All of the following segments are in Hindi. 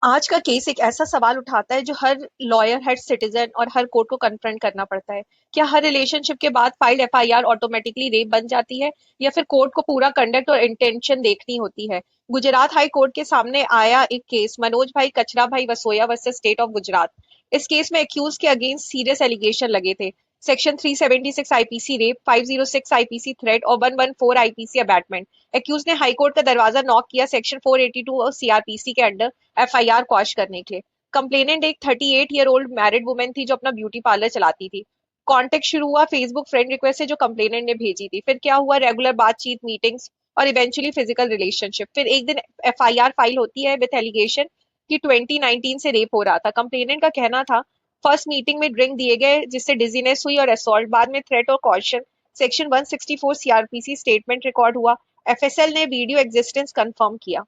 आज का केस एक ऐसा सवाल उठाता है जो हर लॉयर, हर सिटीजन और हर कोर्ट को कन्फ्रंट करना पड़ता है। क्या हर रिलेशनशिप के बाद फाइल्ड एफआईआर ऑटोमेटिकली रेप बन जाती है या फिर कोर्ट को पूरा कंडक्ट और इंटेंशन देखनी होती है? गुजरात हाई कोर्ट के सामने आया एक केस, मनोज भाई कचरा भाई वसोया वर्सेस स्टेट ऑफ गुजरात। इस केस में एक्यूज के अगेंस्ट सीरियस एलिगेशन लगे थे। Section 376 IPC rape, 506 IPC threat और 114 आईपीसी अबैटमेंट। एक्यूज ने हाईकोर्ट का दरवाजा नॉक किया सेक्शन 482 और सीआरपीसी के अंडर एफआईआर क्वाश करने के लिए। कंप्लेनेंट एक 38 ईयर ओल्ड मैरिड वुमेन थी जो अपना ब्यूटी पार्लर चलाती थी। कॉन्टेक्ट शुरू हुआ फेसबुक फ्रेंड रिक्वेस्ट से जो कंप्लेनेंट ने भेजी थी। फिर क्या हुआ, रेगुलर बातचीत, मीटिंग्स और इवेंचुअली फिजिकल रिलेशनशिप। फिर एक दिन एफआईआर फाइल होती है विद एलिगेशन कि 2019 से रेप हो रहा था। कंप्लेनेंट का कहना था फर्स्ट मीटिंग में ड्रिंक दिए गए जिससे डिजीनेस हुई और असॉल्ट, बाद में थ्रेट और caution. Section 164 CrPC statement record हुआ। एफएसएल ने वीडियो एग्जिस्टेंस कंफर्म किया।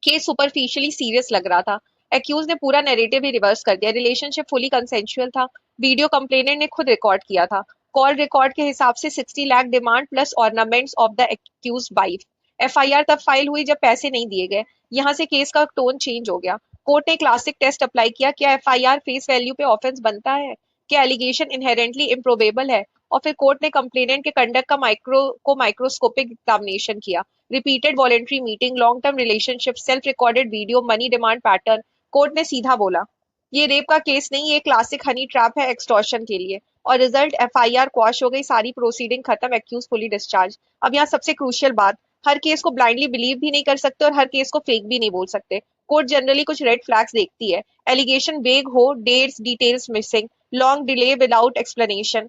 केस सुपरफिशियली सीरियस लग रहा था। एक्यूज ने पूरा नैरेटिव ही रिवर्स कर दिया। रिलेशनशिप फुली कंसेंशुअल था। वीडियो कंप्लेनेंट ने खुद रिकॉर्ड किया था। कॉल रिकॉर्ड के हिसाब से 60 lakh demand plus ornaments of the accuse wife. FIR तब फाइल हुई जब पैसे नहीं दिए गए। यहाँ से केस का टोन चेंज हो गया। कोर्ट ने क्लासिक टेस्ट अप्लाई किया। क्या एफआईआर फेस वैल्यू पे ऑफेंस बनता है? क्या एलिगेशन इनहेरेंटली इम्प्रोबेबल है? और फिर कोर्ट ने कंप्लेनेंट के कंडक्ट का माइक्रोस्कोपिक एग्जामिनेशन किया। Repeated voluntary meeting, long term relationship, self recorded video, money demand pattern. Court ने सीधा बोला ये रेप का केस नहीं, ये क्लासिक हनी ट्रैप है एक्सटॉर्शन के लिए। और रिजल्ट, एफआईआर क्वाश हो गई, सारी प्रोसीडिंग खत्म, एक्यूज फुली डिस्चार्ज। अब यहाँ सबसे क्रूशियल बात, हर केस को ब्लाइंडली बिलीव भी नहीं कर सकते और हर केस को फेक भी नहीं बोल सकते। कोर्ट जनरली कुछ रेड फ्लैग्स देखती है। एलिगेशन वेग हो, dates details missing, long delay without explanation,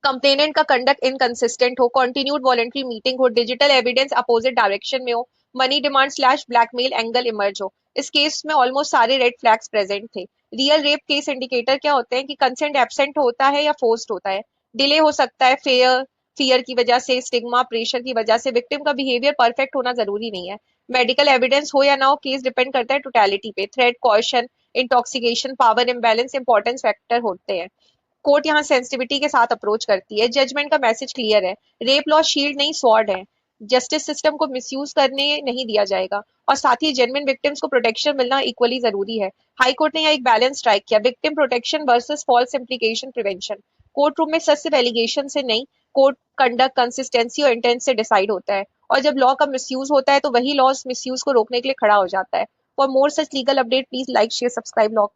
complainant का कंडक्ट इनकंसिस्टेंट हो, कंटिन्यूड वॉलेंट्री मीटिंग हो, डिजिटल एविडेंस अपोजिट डायरेक्शन में हो, money demand slash blackmail angle emerge हो। इस केस में ऑलमोस्ट सारे रेड फ्लैग्स प्रेजेंट थे। रियल रेप केस इंडिकेटर क्या होते हैं कि कंसेंट एब्सेंट होता है या फोर्स्ड होता है, डिले हो सकता है, फेयर फियर की वजह से, स्टिग्मा, प्रेशर की वजह से। विक्टिम का बिहेवियर परफेक्ट होना जरूरी नहीं है। मेडिकल एविडेंस हो या ना हो, केस डिपेंड करता है टोटलिटी पे। Threat, caution, intoxication, power imbalance importance factor होते हैं। कोर्ट यहाँ सेंसिटिविटी के साथ अप्रोच करती है। जजमेंट का मैसेज क्लियर है, रेप लॉ शील्ड नहीं स्वॉर्ड है। जस्टिस सिस्टम को मिसयूज करने नहीं दिया जाएगा और साथ ही जेन्युइन विक्टिम्स को प्रोटेक्शन मिलना इक्वली जरूरी है। हाई कोर्ट ने यहाँ एक बैलेंस स्ट्राइक किया, victim protection versus false implication prevention. Court room में सच सिर्फ एलिगेशन से नहीं, कोर्ट कंडक्ट, कंसिस्टेंसी और इंटेंट से डिसाइड होता है। और जब लॉ का मिसयूज होता है तो वही लॉ मिसयूज को रोकने के लिए खड़ा हो जाता है। For more such legal update please like share subscribe law.